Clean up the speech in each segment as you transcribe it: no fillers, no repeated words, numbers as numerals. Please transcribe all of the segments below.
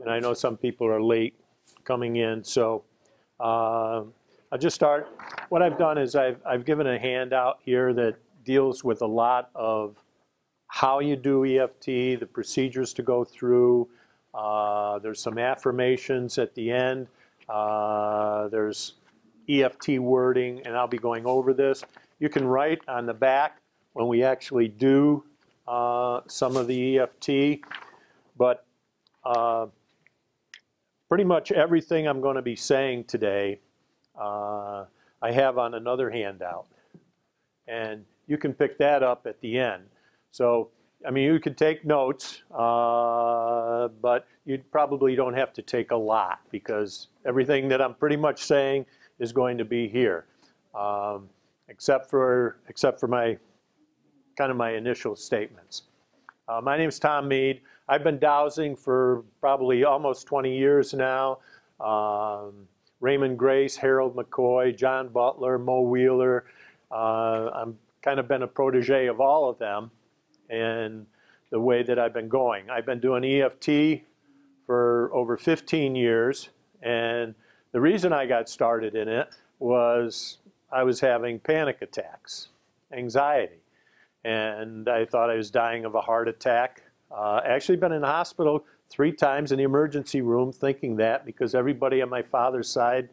and I know some people are late coming in, so I'll just start. What I've done is I've given a handout here that deals with a lot of how you do EFT, the procedures to go through. There's some affirmations at the end. There's EFT wording, and I'll be going over this. You can write on the back when we actually do some of the EFT, but pretty much everything I'm going to be saying today I have on another handout, and you can pick that up at the end. So, I mean, you could take notes, but you probably don't have to take a lot because everything that I'm pretty much saying is going to be here, except for my my initial statements. My name is Tom Meade. I've been dowsing for probably almost 20 years now. Raymond Grace, Harold McCoy, John Butler, Mo Wheeler. I'm kind of been a protege of all of them and the way that I've been going. I've been doing EFT for over 15 years, and the reason I got started in it was I was having panic attacks, anxiety, and I thought I was dying of a heart attack. Actually been in the hospital 3 times in the emergency room thinking that, because everybody on my father's side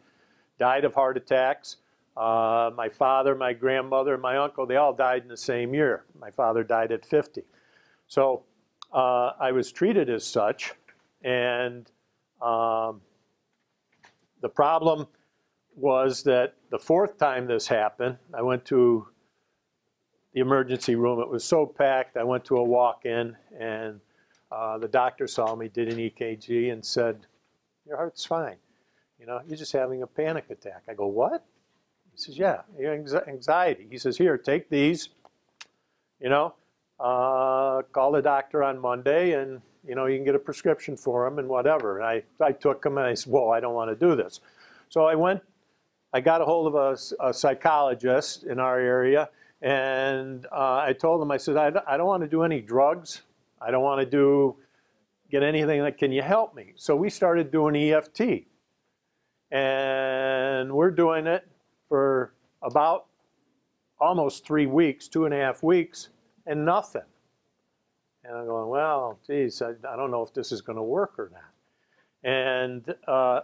died of heart attacks. My father, my grandmother, and my uncle, they all died in the same year. My father died at 50. So I was treated as such, and the problem was that the 4th time this happened, I went to the emergency room. It was so packed, I went to a walk-in, and the doctor saw me, did an EKG, and said, "Your heart's fine. You know, you're just having a panic attack." I go, "What?" He says, "Yeah, your anxiety." He says, "Here, take these, you know, call the doctor on Monday, and, you know, you can get a prescription for them and whatever." And I took them, and I said, "Whoa, I don't want to do this." So I got a hold of a psychologist in our area, and I told him, I said, I don't want to do any drugs. I don't want to get anything that, can you help me? So we started doing EFT. And we're doing it for about almost 3 weeks, 2.5 weeks, and nothing. And I'm going, well, geez, I don't know if this is going to work or not. And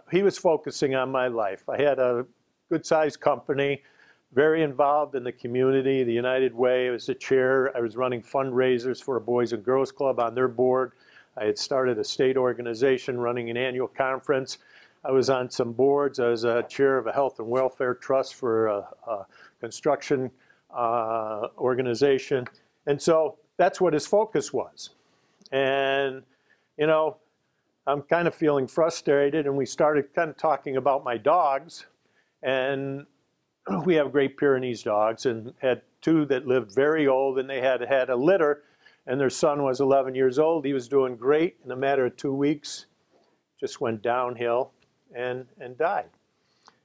he was focusing on my life. I had a good-sized company, very involved in the community, the United Way. I was the chair. I was running fundraisers for a Boys and Girls Club on their board. I had started a state organization running an annual conference. I was on some boards. I was a chair of a health and welfare trust for a construction organization. And so that's what his focus was. And, you know, I'm kind of feeling frustrated, and we started kind of talking about my dogs. And we have Great Pyrenees dogs, and had 2 that lived very old, and they had a litter, and their son was 11 years old. He was doing great. In a matter of 2 weeks, just went downhill and died.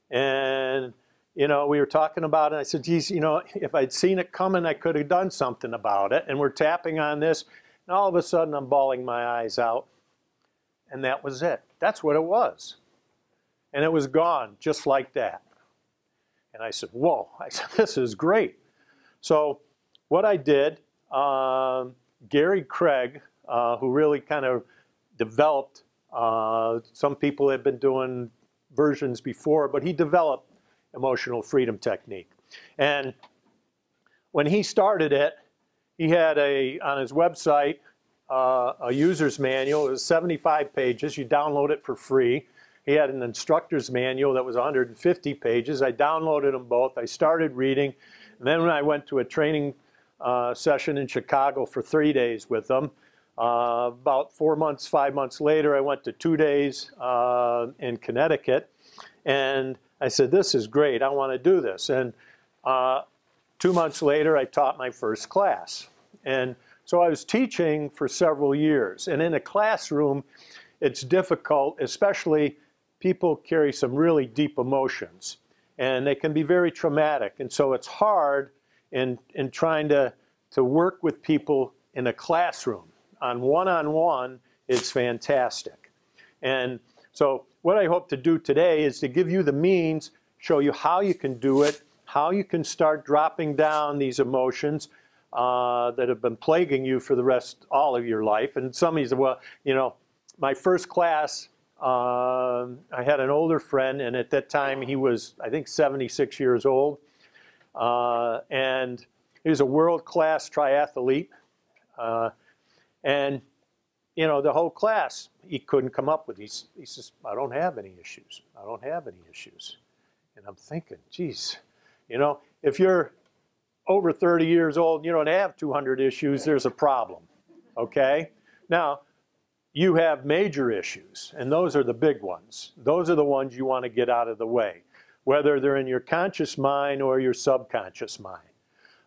And, you know, we were talking about it. I said, geez, you know, if I'd seen it coming, I could have done something about it. And we're tapping on this, and all of a sudden I'm bawling my eyes out. And that was it. That's what it was. And it was gone just like that. And I said, whoa, I said, this is great. So what I did, Gary Craig, who really kind of developed, some people had been doing versions before, but he developed emotional freedom technique. And when he started it, he had on his website, a user's manual. It was 75 pages. You download it for free. He had an instructor's manual that was 150 pages. I downloaded them both. I started reading. And then when I went to a training session in Chicago for 3 days with them, about 4 months, 5 months later, I went to 2 days in Connecticut. And I said, this is great. I want to do this. And 2 months later, I taught my first class. And so I was teaching for several years. And in a classroom, it's difficult, especially people carry some really deep emotions, and they can be very traumatic. And so it's hard in trying to work with people in a classroom. On one-on-one, it's fantastic. And so what I hope to do today is to give you the means, show you how you can do it, how you can start dropping down these emotions that have been plaguing you for the rest, all of your life. And some of you say, well, you know, my first class, I had an older friend, and at that time he was, I think, 76 years old. And he was a world-class triathlete. And, you know, the whole class, he couldn't come up with, he says, I don't have any issues. I don't have any issues. And I'm thinking, geez, you know, if you're over 30 years old and you don't have 200 issues, there's a problem, okay? Now, you have major issues, and those are the big ones. Those are the ones you want to get out of the way, whether they're in your conscious mind or your subconscious mind.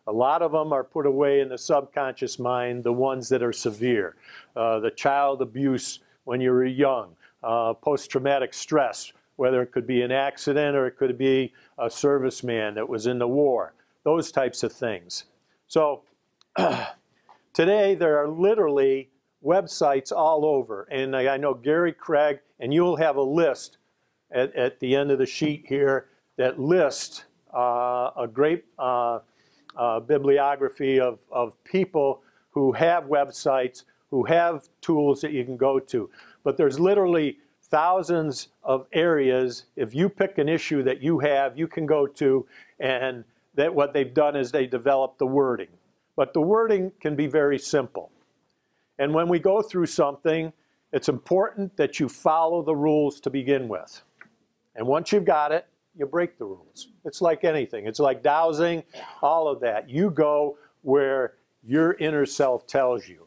A lot of them are put away in the subconscious mind, the ones that are severe. The child abuse when you were young, post-traumatic stress, whether it could be an accident or it could be a serviceman that was in the war, those types of things. So today there are literally websites all over. And I know Gary Craig, and you'll have a list at the end of the sheet here that lists a great bibliography of people who have websites, who have tools that you can go to. But there's literally thousands of areas. If you pick an issue that you have, you can go to, and that what they've done is they developed the wording. But the wording can be very simple. And when we go through something, it's important that you follow the rules to begin with. And once you've got it, you break the rules. It's like anything. It's like dowsing, all of that. You go where your inner self tells you,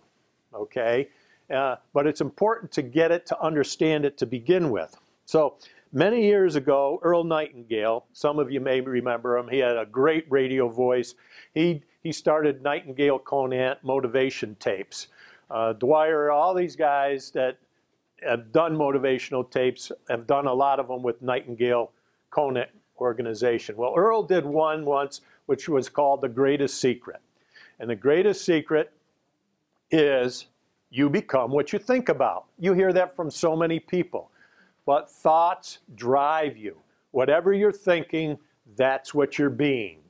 okay? But it's important to get it, to understand it to begin with. So many years ago, Earl Nightingale, some of you may remember him, he had a great radio voice. He started Nightingale Conant motivation tapes. Dwyer, all these guys that have done motivational tapes have done a lot of them with Nightingale Conant organization. Well, Earl did one once, which was called The Greatest Secret. And the greatest secret is you become what you think about. You hear that from so many people. But thoughts drive you. Whatever you're thinking, that's what you're being.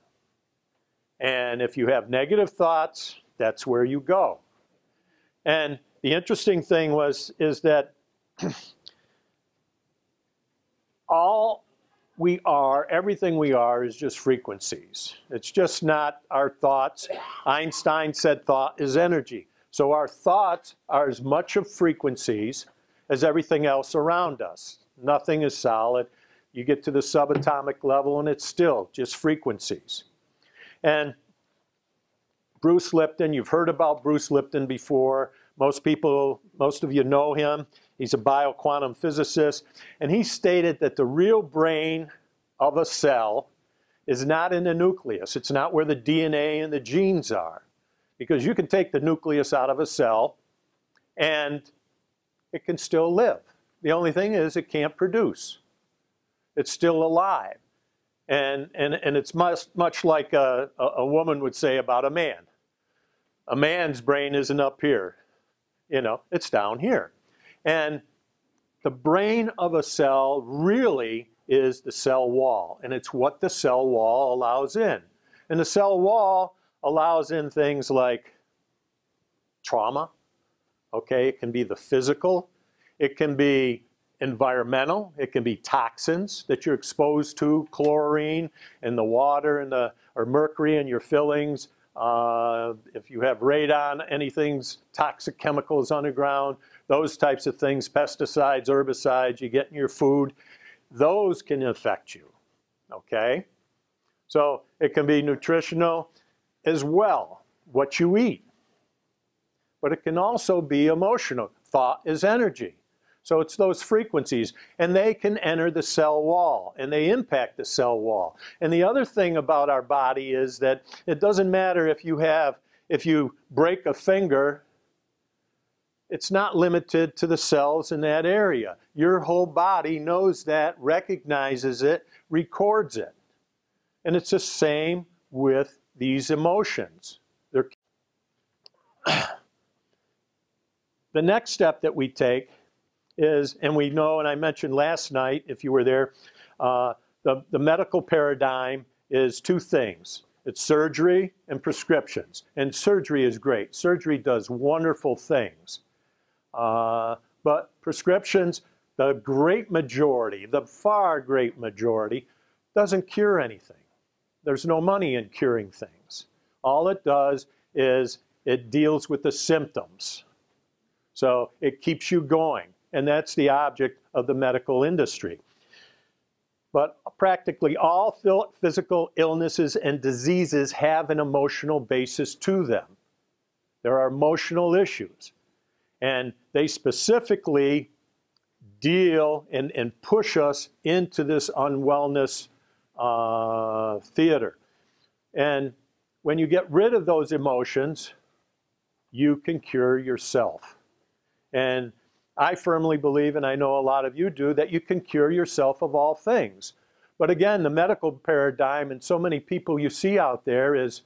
And if you have negative thoughts, that's where you go. And the interesting thing is that all we are, everything we are is just frequencies. It's just not our thoughts. Einstein said thought is energy. So our thoughts are as much of frequencies as everything else around us. Nothing is solid. You get to the subatomic level and it's still just frequencies. And Bruce Lipton, you've heard about Bruce Lipton before. Most of you know him. He's a bioquantum physicist. And he stated that the real brain of a cell is not in the nucleus. It's not where the DNA and the genes are. Because you can take the nucleus out of a cell and it can still live. The only thing is it can't produce. It's still alive. And it's much like a woman would say about a man. A man's brain isn't up here. You know, it's down here. And the brain of a cell really is the cell wall. And it's what the cell wall allows in. And the cell wall allows in things like trauma. Okay, it can be the physical. It can be environmental. It can be toxins that you're exposed to, chlorine in the water and or mercury in your fillings. If you have radon, anything's toxic chemicals underground, those types of things, pesticides, herbicides you get in your food, those can affect you, okay? So it can be nutritional as well, what you eat. But it can also be emotional. Thought is energy. So it's those frequencies, and they can enter the cell wall, and they impact the cell wall. And the other thing about our body is that it doesn't matter if you break a finger, it's not limited to the cells in that area. Your whole body knows that, recognizes it, records it. And it's the same with these emotions. The next step that we take is, and we know, and I mentioned last night, if you were there, the medical paradigm is two things. It's surgery and prescriptions. And surgery is great. Surgery does wonderful things. But prescriptions, the great majority, the far great majority, doesn't cure anything. There's no money in curing things. All it does is it deals with the symptoms. So it keeps you going. And that's the object of the medical industry. But practically all physical illnesses and diseases have an emotional basis to them. There are emotional issues. And they specifically deal and push us into this unwellness theater. And when you get rid of those emotions, you can cure yourself. And I firmly believe, and I know a lot of you do, that you can cure yourself of all things. But again, the medical paradigm and so many people you see out there is,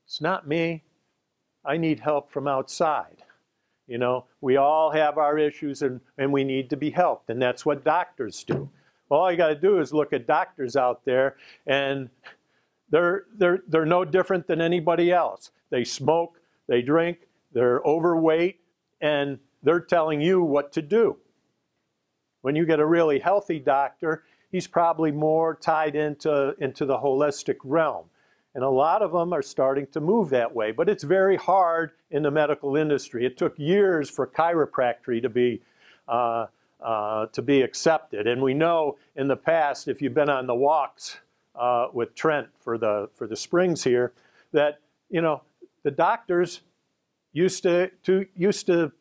it's not me. I need help from outside. You know, we all have our issues and we need to be helped. And that's what doctors do. Well, all you got to do is look at doctors out there, and they're no different than anybody else. They smoke, they drink, they're overweight, and they're telling you what to do. When you get a really healthy doctor, he's probably more tied into the holistic realm. And a lot of them are starting to move that way. But it's very hard in the medical industry. It took years for chiropractic to be accepted. And we know in the past, if you've been on the walks with Trent for the springs here, that, you know, the doctors used to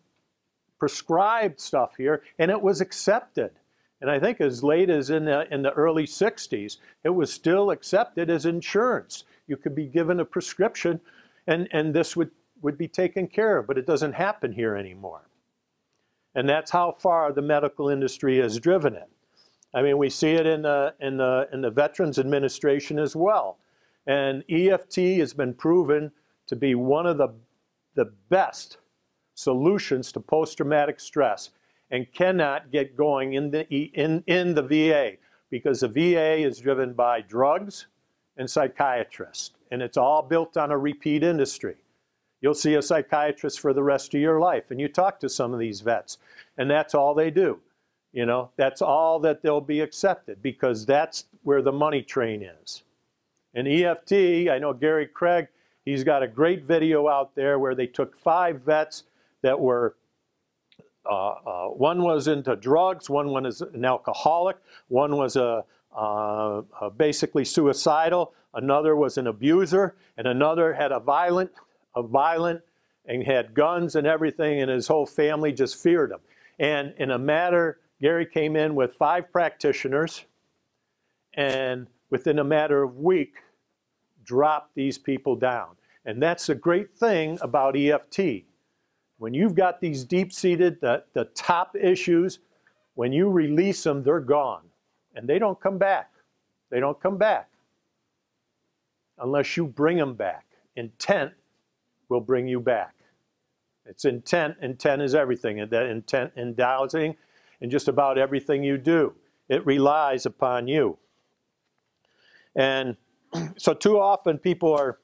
prescribe stuff here, and it was accepted. And I think as late as in the early 60s, it was still accepted as insurance. You could be given a prescription, and this would be taken care of, but it doesn't happen here anymore. And that's how far the medical industry has driven it. I mean, we see it in the Veterans Administration as well. And EFT has been proven to be one of the best solutions to post-traumatic stress, and cannot get going in the VA, because the VA is driven by drugs and psychiatrists, and it's all built on a repeat industry. You'll see a psychiatrist for the rest of your life, and you talk to some of these vets, and that's all they do. You know, that's all that they'll be accepted, because that's where the money train is. And EFT, I know Gary Craig, he's got a great video out there where they took 5 vets that were, one was into drugs, one was an alcoholic, one was basically suicidal, another was an abuser, and another had a violent, and had guns and everything, and his whole family just feared him. And in a matter, Gary came in with 5 practitioners, and within a matter of a week, dropped these people down. And that's the great thing about EFT. When you've got these deep-seated, the top issues, when you release them, they're gone. And they don't come back. They don't come back unless you bring them back. Intent will bring you back. It's intent. Intent is everything. And that intent in dowsing and just about everything you do. It relies upon you. And so too often people are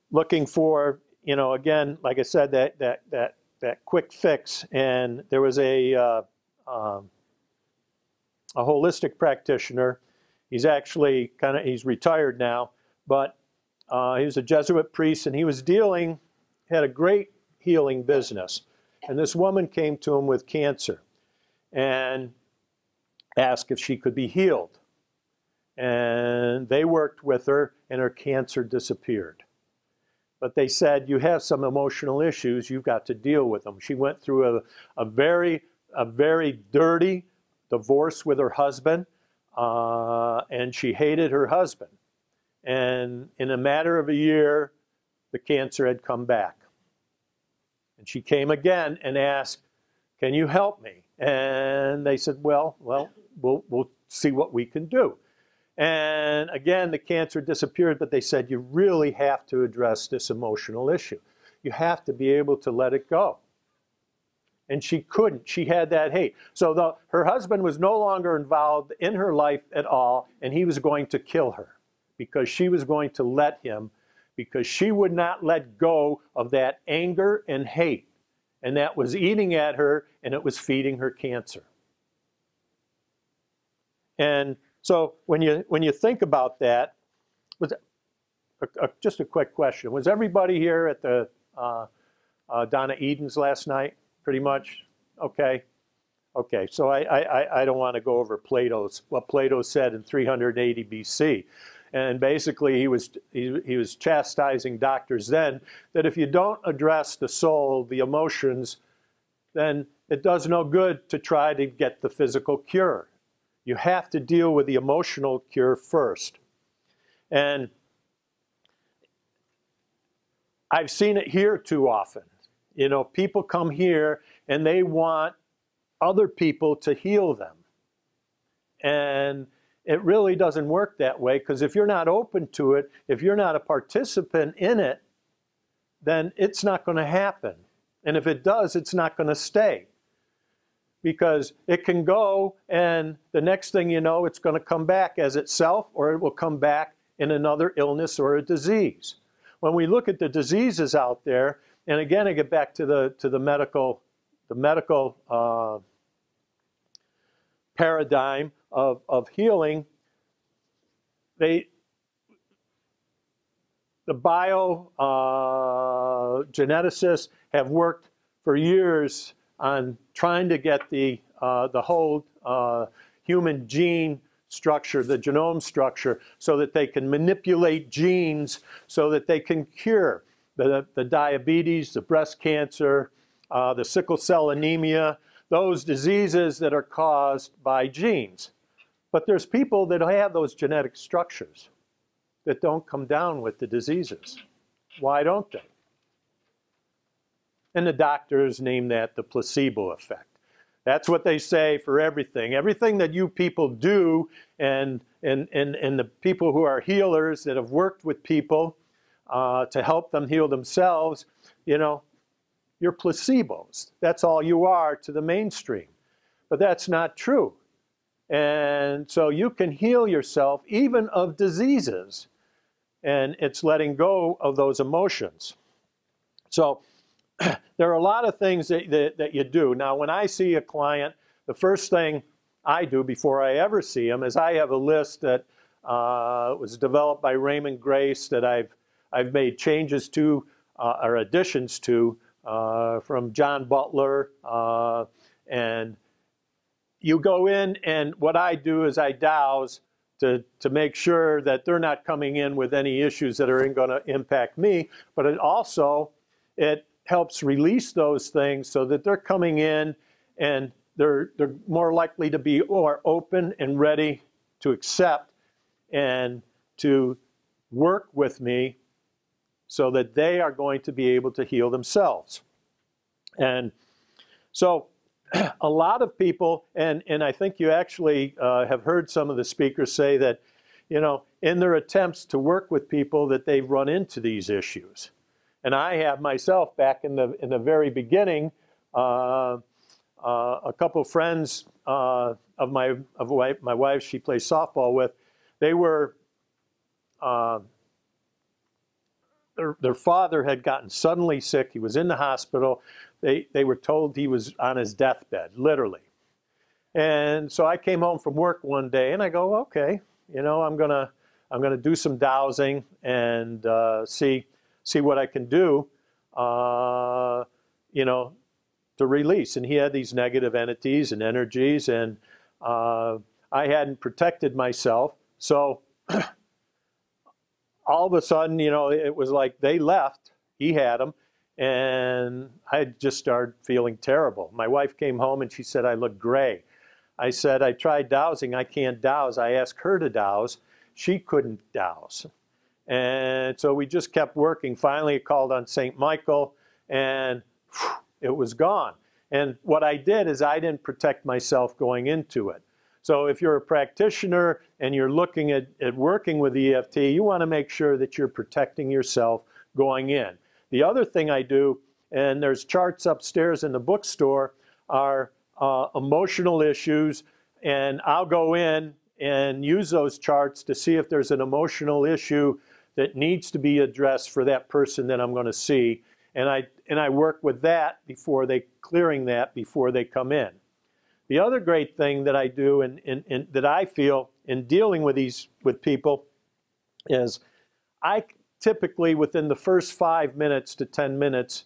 looking for, you know, again, like I said, that quick fix. And there was a holistic practitioner. He's actually he's retired now, but he was a Jesuit priest, and he was had a great healing business. And this woman came to him with cancer and asked if she could be healed. And they worked with her, and her cancer disappeared. But they said, you have some emotional issues, you've got to deal with them. She went through a very dirty divorce with her husband, and she hated her husband. And in a matter of a year, the cancer had come back. And she came again and asked, can you help me? And they said, well, we'll see what we can do. And again, the cancer disappeared, but they said, you really have to address this emotional issue. you have to be able to let it go. And she couldn't. She had that hate. So her husband was no longer involved in her life at all, and he was going to kill her because she was going to let him, because she would not let go of that anger and hate. And that was eating at her, and it was feeding her cancer. And so when you think about that, just a quick question. Was everybody here at the Donna Eden's last night? Pretty much? Okay. Okay, so I don't want to go over what Plato said in 380 BC. And basically he was chastising doctors then that if you don't address the soul, the emotions, then it does no good to try to get the physical cure. You have to deal with the emotional cure first. And I've seen it here too often. You know, people come here and they want other people to heal them. And it really doesn't work that way, because if you're not open to it, if you're not a participant in it, then it's not going to happen. And if it does, it's not going to stay. Because it can go, and the next thing you know, it's going to come back as itself, or it will come back in another illness or a disease. When we look at the diseases out there, and again, I get back to the medical paradigm of healing. The biogeneticists have worked for years on trying to get the whole human gene structure, the genome structure, so that they can manipulate genes so that they can cure the diabetes, the breast cancer, the sickle cell anemia, those diseases that are caused by genes. But there's people that have those genetic structures that don't come down with the diseases. Why don't they? And the doctors name that the placebo effect. That's what they say for everything. Everything that you people do, and the people who are healers that have worked with people to help them heal themselves, you know, you're placebos. That's all you are to the mainstream. But that's not true. And so you can heal yourself even of diseases. And it's letting go of those emotions. So there are a lot of things that you do. Now, when I see a client, the first thing I do before I ever see him is I have a list that was developed by Raymond Grace that I've made changes to or additions to from John Butler. And you go in, and what I do is I dowse to make sure that they're not coming in with any issues that are going to impact me, but it helps release those things so that they're coming in and they're more likely to be more open and ready to accept and to work with me so that they are going to be able to heal themselves. And so a lot of people, and I think you actually have heard some of the speakers say that, you know, in their attempts to work with people that they've run into these issues. And I have myself back in the very beginning, a couple of friends of my wife, she plays softball with, they were, their father had gotten suddenly sick. He was in the hospital. They were told he was on his deathbed, literally. And so I came home from work one day and I go, okay, you know, I'm gonna do some dowsing and see what I can do, you know, to release. And he had these negative entities and energies, and I hadn't protected myself. So all of a sudden, you know, it was like they left, he had them, and I just started feeling terrible. My wife came home and she said, I look gray. I said, I tried dowsing, I can't dowse. I asked her to dowse, she couldn't dowse. And so we just kept working. Finally, I called on St. Michael, and it was gone. And what I did is I didn't protect myself going into it. So if you're a practitioner and you're looking at working with EFT, you want to make sure that you're protecting yourself going in. The other thing I do, and there's charts upstairs in the bookstore, are emotional issues, and I'll go in and use those charts to see if there's an emotional issue that needs to be addressed for that person that I'm going to see, and I work with that before clearing that before they come in. The other great thing that I do and that I feel in dealing with people is I typically within the first 5 minutes to 10 minutes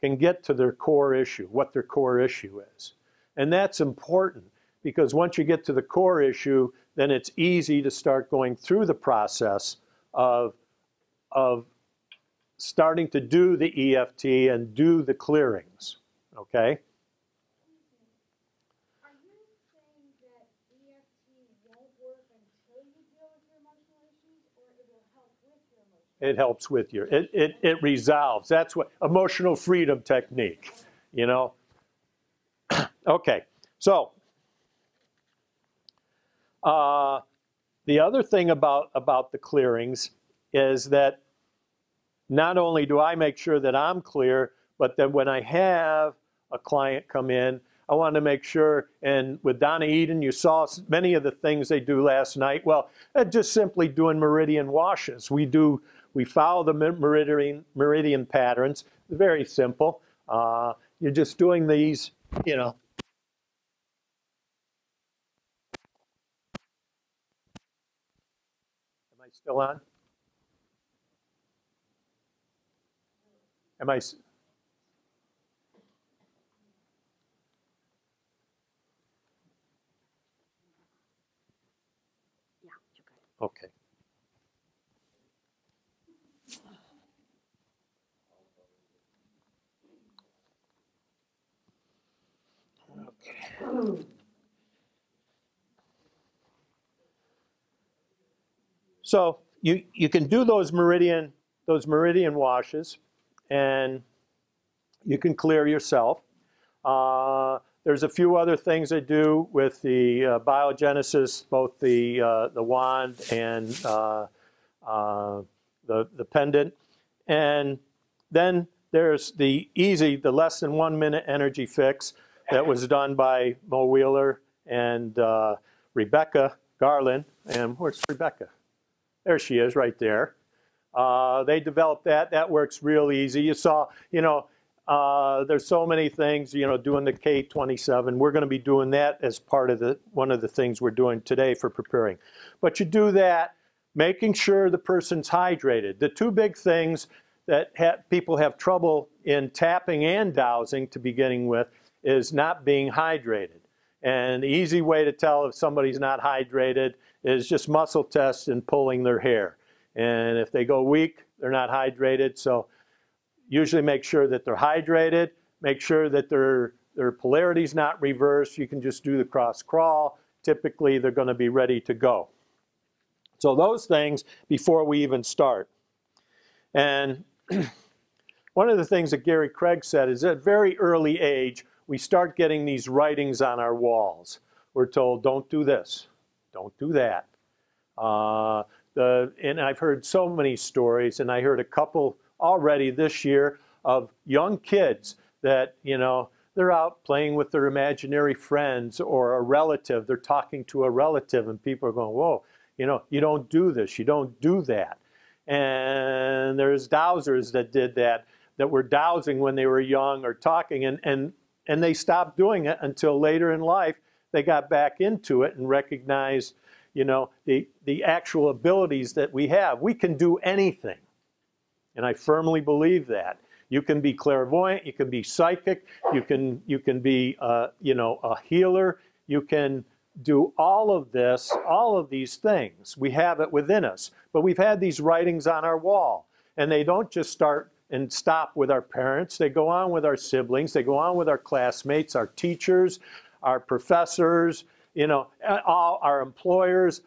can get to their core issue, what their core issue is. And that's important because once you get to the core issue, then it's easy to start going through the process of starting to do the EFT and do the clearings, okay? Are you saying that EFT won't work until you deal with your emotional issues, or it will help with your emotional issues? It helps with your, it resolves. That's what, emotional freedom technique, you know? Okay, so the other thing about the clearings is that not only do I make sure that I'm clear, but that when I have a client come in, I want to make sure, and with Donna Eden, you saw many of the things they do last night. Well, just simply doing meridian washes. We follow the meridian patterns. Very simple. You're just doing these, you know. Am I still on? Am I? Yeah, you're good. Okay. Okay. So you can do those meridian washes, and you can clear yourself. There's a few other things I do with the biogenesis, both the wand and the pendant, and then there's the less than 1 minute energy fix that was done by Mo Wheeler and Rebecca Garland. And where's Rebecca? There she is, right there. They developed that. That works real easy. You saw, you know, there's so many things, you know, doing the K27. We're going to be doing that as part of one of the things we're doing today for preparing. But you do that, making sure the person's hydrated. The two big things that people have trouble in tapping and dowsing to beginning with is not being hydrated. And the easy way to tell if somebody's not hydrated is just muscle tests and pulling their hair. And if they go weak, they're not hydrated. So usually make sure that they're hydrated, make sure that their polarity's not reversed. You can just do the cross crawl. Typically, they're going to be ready to go. So those things before we even start. And one of the things that Gary Craig said is at a very early age, we start getting these writings on our walls. We're told, don't do this, don't do that. And I've heard so many stories, and I heard a couple already this year of young kids that, you know, they're out playing with their imaginary friends or a relative. They're talking to a relative, and people are going, whoa, you know, you don't do this, you don't do that. And there's dowsers that did that were dowsing when they were young or talking, and they stopped doing it until later in life they got back into it and recognized, you know, the actual abilities that we have. We can do anything, and I firmly believe that. You can be clairvoyant, you can be psychic, you can be, you know, a healer. You can do all of this, all of these things. We have it within us. But we've had these writings on our wall, and they don't just start and stop with our parents. They go on with our siblings. They go on with our classmates, our teachers, our professors, you know, all our employers,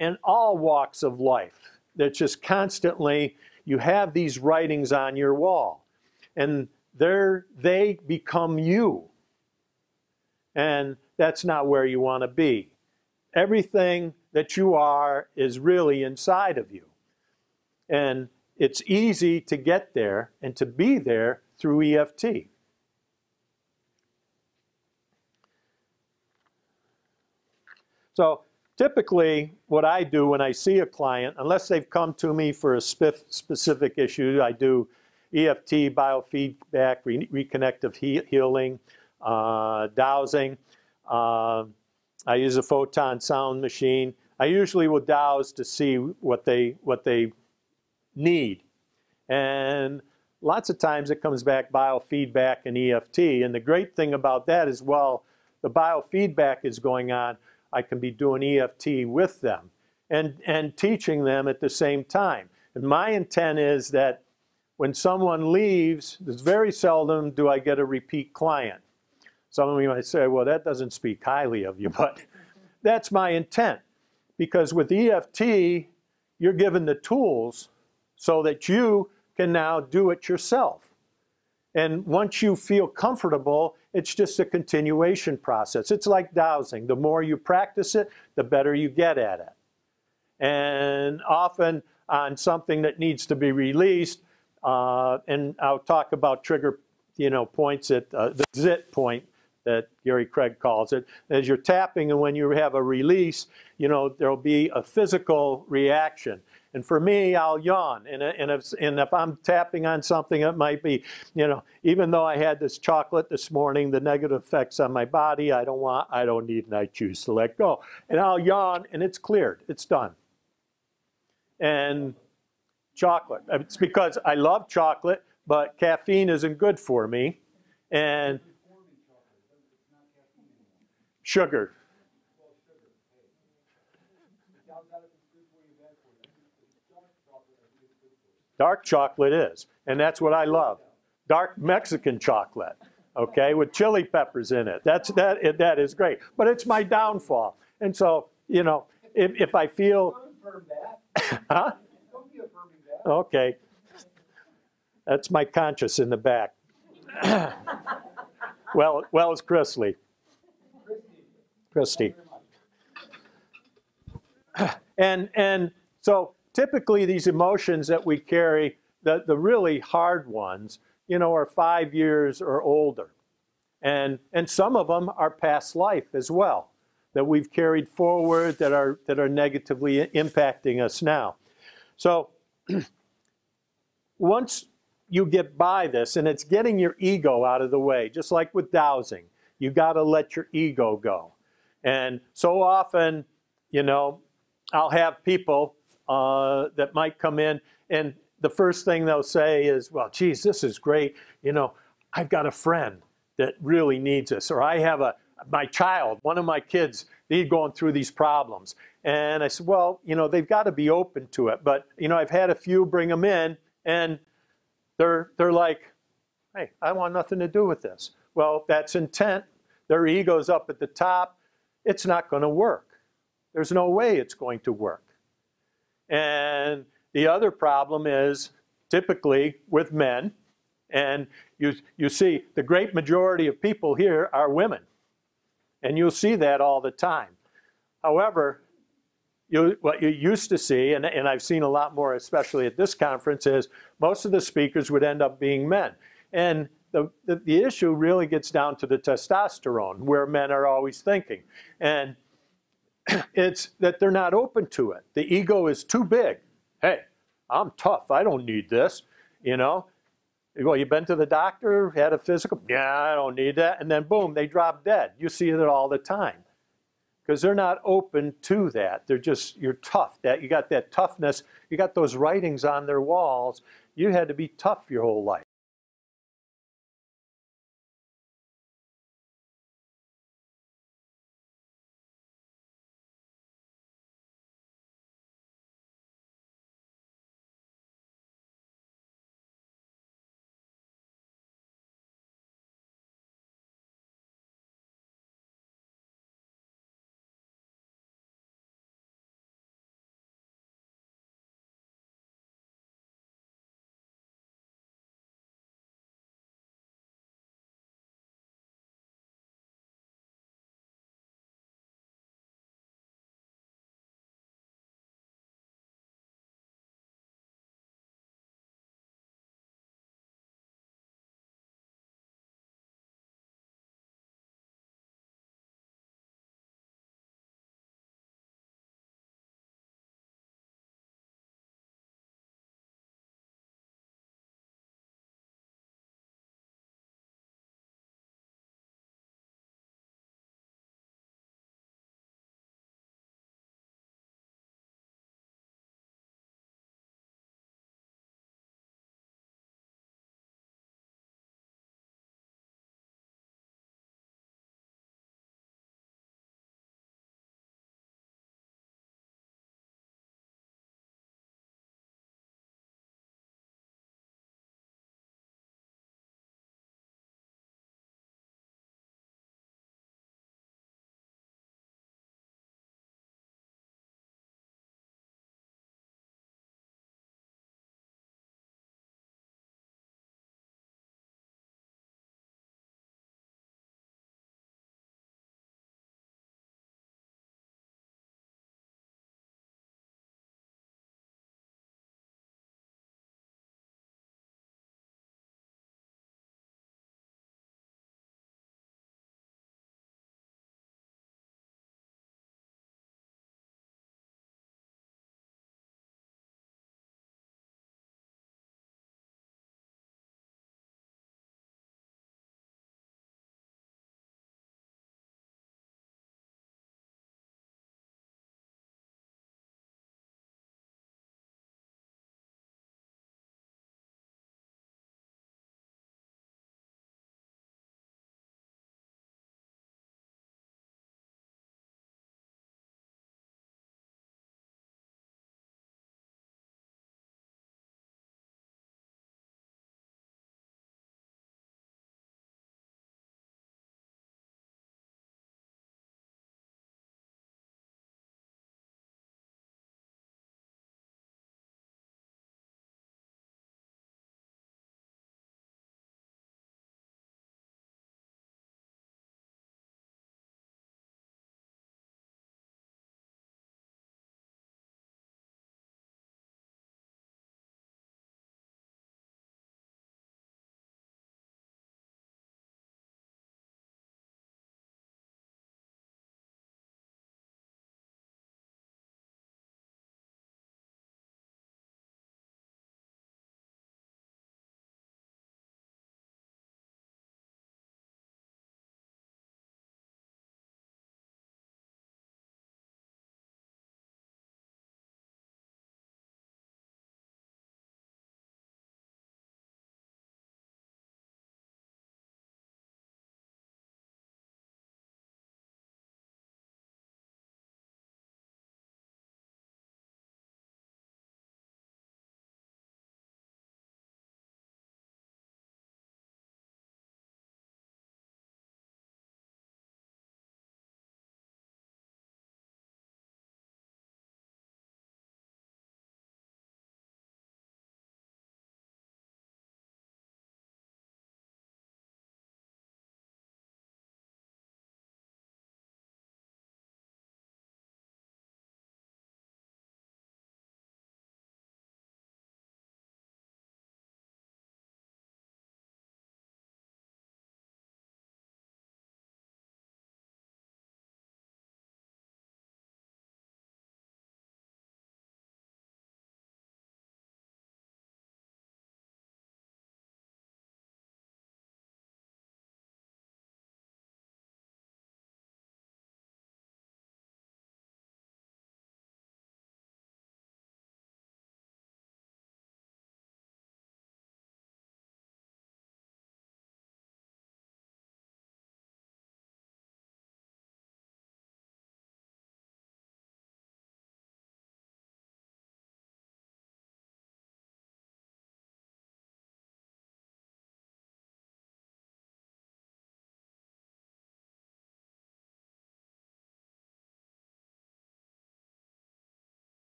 and all walks of life. That just constantly, you have these writings on your wall, and they become you. And that's not where you want to be. Everything that you are is really inside of you. And it's easy to get there and to be there through EFT. So typically what I do when I see a client, unless they've come to me for a specific issue, I do EFT, biofeedback, reconnective healing, dowsing. I use a photon sound machine. I usually will dowse to see what they need. And lots of times it comes back biofeedback and EFT. And the great thing about that is, well, the biofeedback is going on, I can be doing EFT with them and teaching them at the same time. And my intent is that when someone leaves, it's very seldom do I get a repeat client. Some of you might say, well, that doesn't speak highly of you, but that's my intent. Because with EFT, you're given the tools so that you can now do it yourself. And once you feel comfortable, it's just a continuation process. It's like dowsing. The more you practice it, the better you get at it. And often on something that needs to be released, and I'll talk about trigger, points at the zit point that Gary Craig calls it. As you're tapping and when you have a release, there'll be a physical reaction. And for me, I'll yawn. And if I'm tapping on something, it might be, even though I had this chocolate this morning, the negative effects on my body, I don't need, and I choose to let go. And I'll yawn, and it's cleared. It's done. And chocolate. It's because I love chocolate, but caffeine isn't good for me. And sugar. Dark chocolate is, and that's what I love. Dark Mexican chocolate, okay, with chili peppers in it. That is great, but it's my downfall. And so, if I feel, huh? Okay, that's my conscience in the back. well, it's Christy. And so typically these emotions that we carry, the really hard ones, are 5 years or older. And some of them are past life as well, that we've carried forward that are negatively impacting us now. So once you get by this, and it's getting your ego out of the way, just like with dowsing, you got to let your ego go. And so often, I'll have people that might come in, and the first thing they'll say is, well, geez, this is great. I've got a friend that really needs this, or I have my child, one of my kids, they're going through these problems. And I said, well, they've got to be open to it. But, I've had a few bring them in, and they're like, hey, I want nothing to do with this. Well, that's intent. Their ego's up at the top. It's not going to work. There's no way it's going to work. And the other problem is typically with men, and you see the great majority of people here are women. And you'll see that all the time. However, what you used to see, and I've seen a lot more, especially at this conference, is most of the speakers would end up being men. And the issue really gets down to the testosterone, where men are always thinking. And it's that they're not open to it. The ego is too big. Hey, I'm tough. I don't need this. Well, you been to the doctor, had a physical? Yeah, I don't need that. And then boom, they drop dead. You see it all the time. Because they're not open to that. You're tough. You got that toughness. You got those writings on their walls. You had to be tough your whole life.